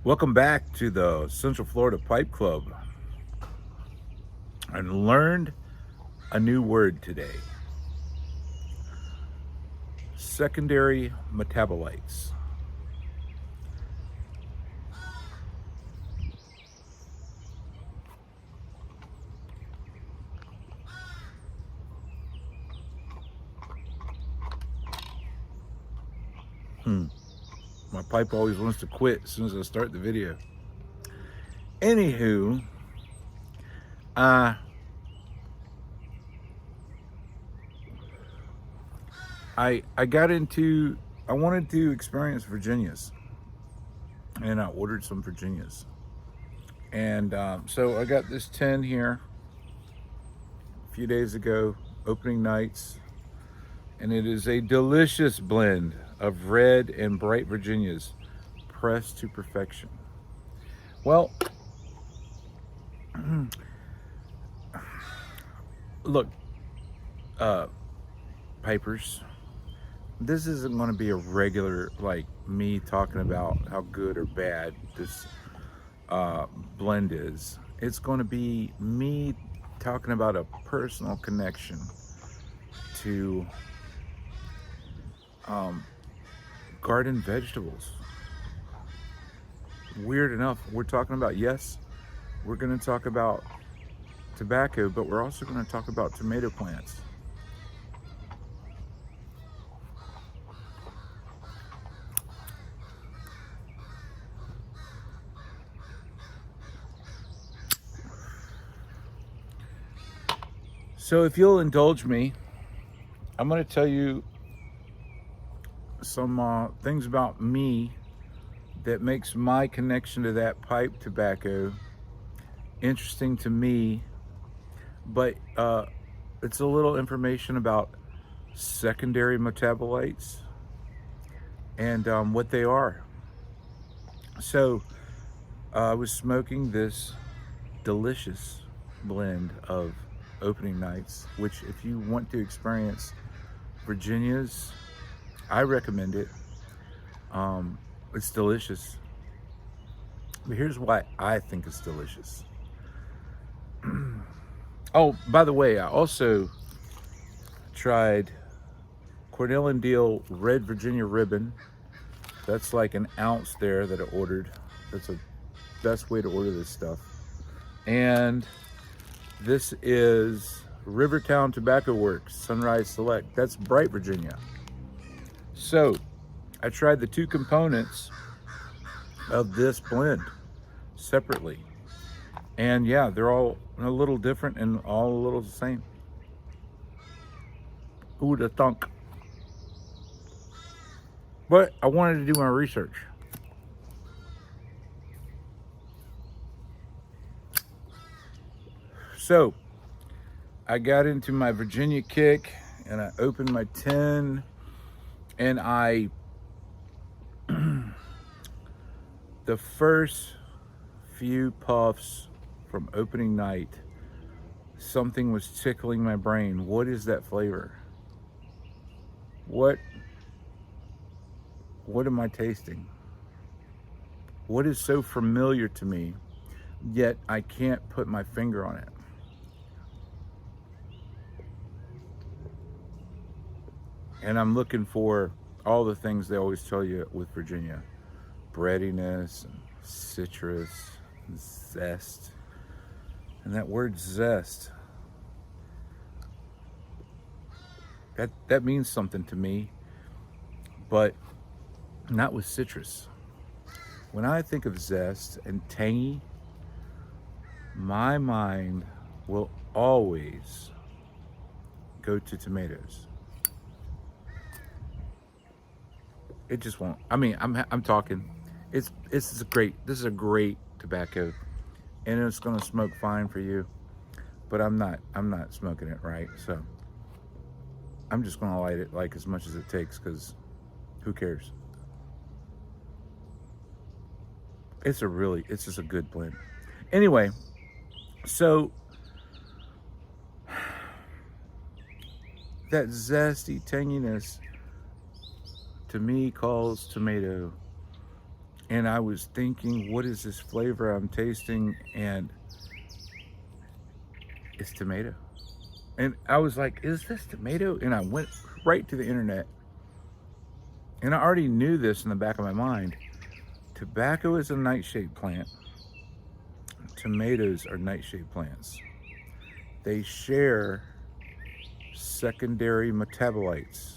Welcome back to the Central Florida Pipe Club. I learned a new word today: secondary metabolites. Hmm. My pipe always wants to quit as soon as I start the video. Anywho, uh, I got into, I wanted to experience Virginias, and I ordered some Virginias. And so I got this 10 here a few days ago, opening nights, and it is a delicious blend of red and bright Virginias pressed to perfection. Well, look, uh, Pipers, this isn't going to be a regular, like, me talking about how good or bad this uh, blend is. It's going to be me talking about a personal connection to um, garden vegetables. Weird enough, we're talking about, yes, we're going to talk about tobacco, but we're also going to talk about tomato plants. So, if you'll indulge me, I'm going to tell you some things about me that makes my connection to that pipe tobacco interesting to me, but it's a little information about secondary metabolites and what they are. So I was smoking this delicious blend of opening nights, which, if you want to experience Virginia's, I recommend it. It's delicious. But here's why I think it's delicious. Oh, by the way, I also tried Cornell Diehl Red Virginia Ribbon. That's like an ounce there that I ordered. That's the best way to order this stuff. And this is Rivertown Tobacco Works Sunrise Select. That's bright Virginia. So I tried the two components of this blend separately. And yeah, they're all a little different and all a little the same. Who would have thunk? But I wanted to do my research. So I got into my Virginia kick and I opened my tin, and the first few puffs from opening night, something was tickling my brain. What is that flavor? What am I tasting? What is so familiar to me, yet I can't put my finger on it? And I'm looking for all the things they always tell you with Virginia: breadiness, and citrus, and zest. And that word zest, that means something to me, but not with citrus. When I think of zest and tangy, my mind will always go to tomatoes. It just won't. I mean, I'm talking. It's a great. This is a great tobacco, and it's gonna smoke fine for you. But I'm not smoking it right. So I'm just gonna light it like as much as it takes, because who cares? It's just a good blend. Anyway, so that zesty tanginess to me calls tomato. And I was thinking, what is this flavor I'm tasting? And it's tomato. And I was like, is this tomato? And I went right to the internet. And I already knew this in the back of my mind. Tobacco is a nightshade plant. Tomatoes are nightshade plants. They share secondary metabolites.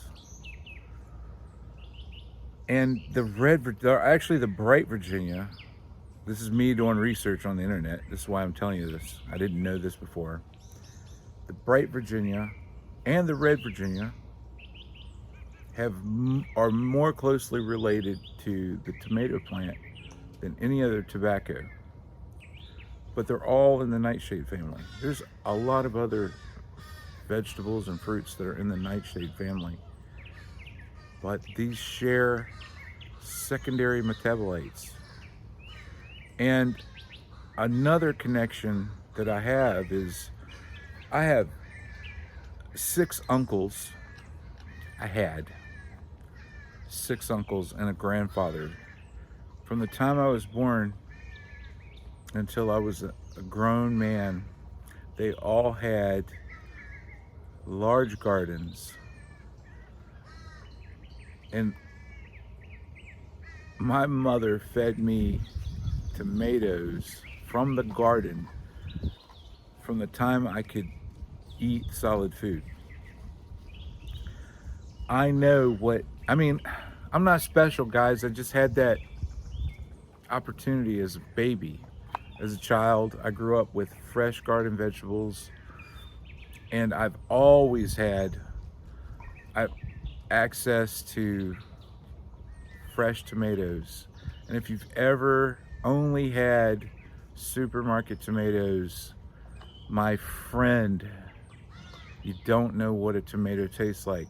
And the bright Virginia, this is me doing research on the internet. This is why I'm telling you this. I didn't know this before. The bright Virginia and the red Virginia are more closely related to the tomato plant than any other tobacco. But they're all in the nightshade family. There's a lot of other vegetables and fruits that are in the nightshade family, but these share secondary metabolites. And another connection that I have is I have 6 uncles. I had 6 uncles and a grandfather. From the time I was born until I was a grown man, they all had large gardens. And my mother fed me tomatoes from the garden from the time I could eat solid food. I know I'm not special, guys. I just had that opportunity as a baby. As a child, I grew up with fresh garden vegetables, and I've always had access to fresh tomatoes. And if you've ever only had supermarket tomatoes, my friend, you don't know what a tomato tastes like.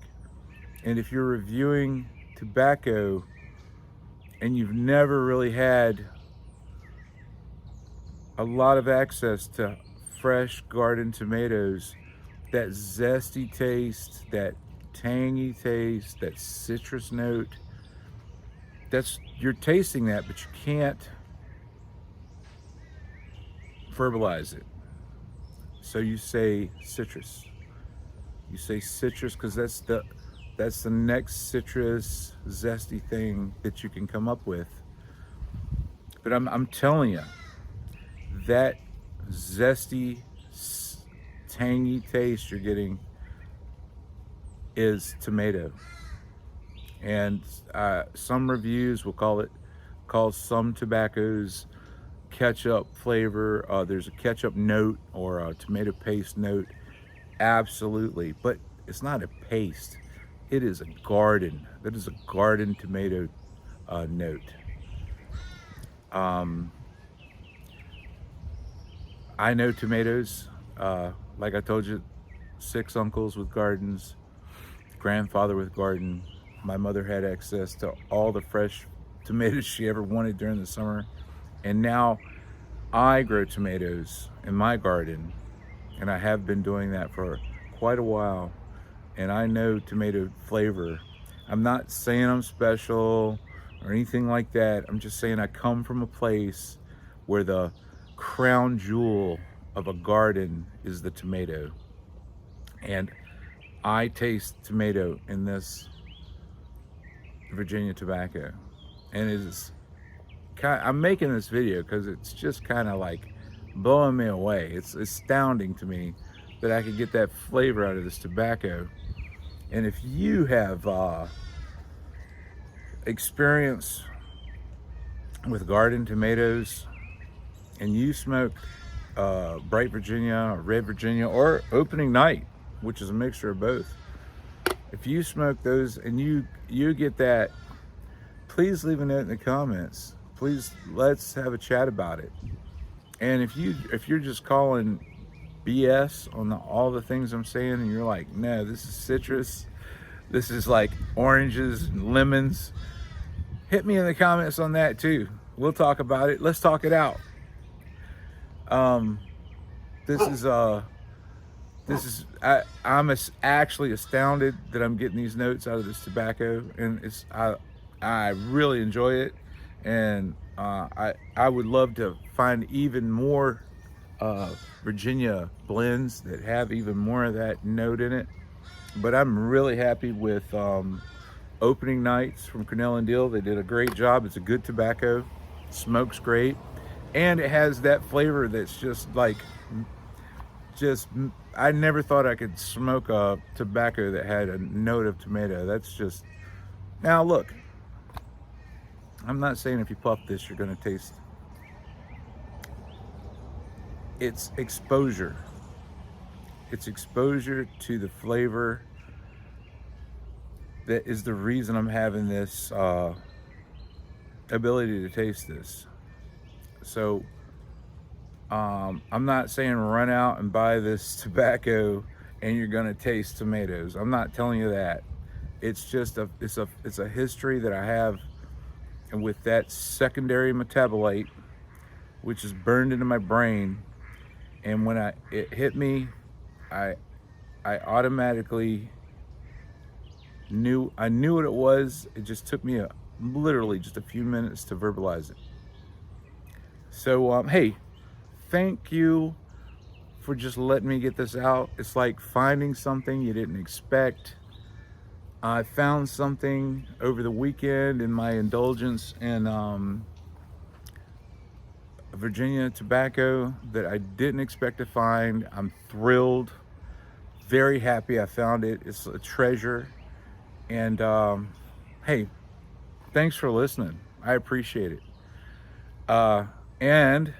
And if you're reviewing tobacco and you've never really had a lot of access to fresh garden tomatoes, that zesty taste, that tangy taste, that citrus note, you're tasting that, but you can't verbalize it. So you say citrus. You say citrus because that's the next citrus zesty thing that you can come up with. But I'm telling you, that zesty, tangy taste you're getting is tomato. And some reviews will call some tobaccos ketchup flavor. There's a ketchup note or a tomato paste note. Absolutely. But it's not a paste. It is a garden. That is a garden tomato note. I know tomatoes. Like I told you, 6 uncles with gardens, grandfather with garden. My mother had access to all the fresh tomatoes she ever wanted during the summer. And now I grow tomatoes in my garden, and I have been doing that for quite a while. And I know tomato flavor. I'm not saying I'm special or anything like that. I'm just saying I come from a place where the crown jewel of a garden is the tomato. And I taste tomato in this Virginia tobacco. And I'm making this video because it's just kind of like blowing me away. It's astounding to me that I could get that flavor out of this tobacco. And if you have experience with garden tomatoes and you smoke bright Virginia or red Virginia or opening night, which is a mixture of both, if you smoke those and you get that, please leave a note in the comments. Please, let's have a chat about it. And if you're just calling BS on all the things I'm saying, and you're like, no, this is citrus, this is like oranges and lemons, hit me in the comments on that too. We'll talk about it. Let's talk it out. I'm actually astounded that I'm getting these notes out of this tobacco, and I really enjoy it, And I would love to find even more Virginia blends that have even more of that note in it. But I'm really happy with Opening Nights from Cornell and Diehl. They did a great job. It's a good tobacco, smokes great, and it has that flavor that's just like, just I never thought I could smoke a tobacco that had a note of tomato. That's just, now look, I'm not saying if you puff this you're going to taste. It's exposure. It's exposure to the flavor that is the reason I'm having this ability to taste this. So I'm not saying run out and buy this tobacco and you're going to taste tomatoes. I'm not telling you that. It's just it's a history that I have, and with that secondary metabolite, which is burned into my brain, and when it hit me, I automatically knew what it was. It just took me literally just a few minutes to verbalize it. So hey, thank you for just letting me get this out. It's like finding something you didn't expect. I found something over the weekend in my indulgence in Virginia tobacco that I didn't expect to find. I'm thrilled, very happy I found it. It's a treasure. And hey, thanks for listening. I appreciate it. And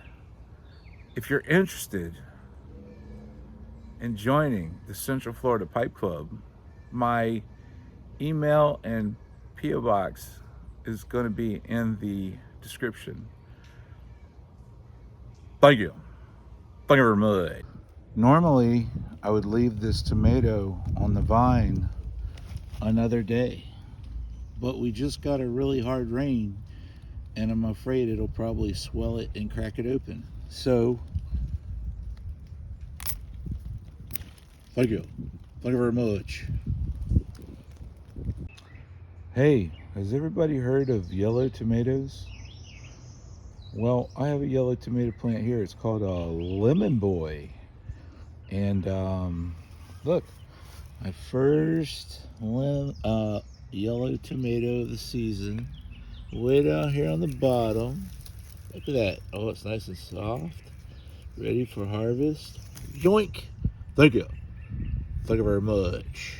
if you're interested in joining the Central Florida Pipe Club, my email and P.O. box is going to be in the description. Thank you. Thank you very much. Normally, I would leave this tomato on the vine another day, but we just got a really hard rain, and I'm afraid it'll probably swell it and crack it open. So, thank you. Thank you very much. Hey, has everybody heard of yellow tomatoes? Well, I have a yellow tomato plant here. It's called a lemon boy. And look, my first yellow tomato of the season. Way down here on the bottom. Look at that. Oh, it's nice and soft. Ready for harvest. Yoink! Thank you. Thank you very much.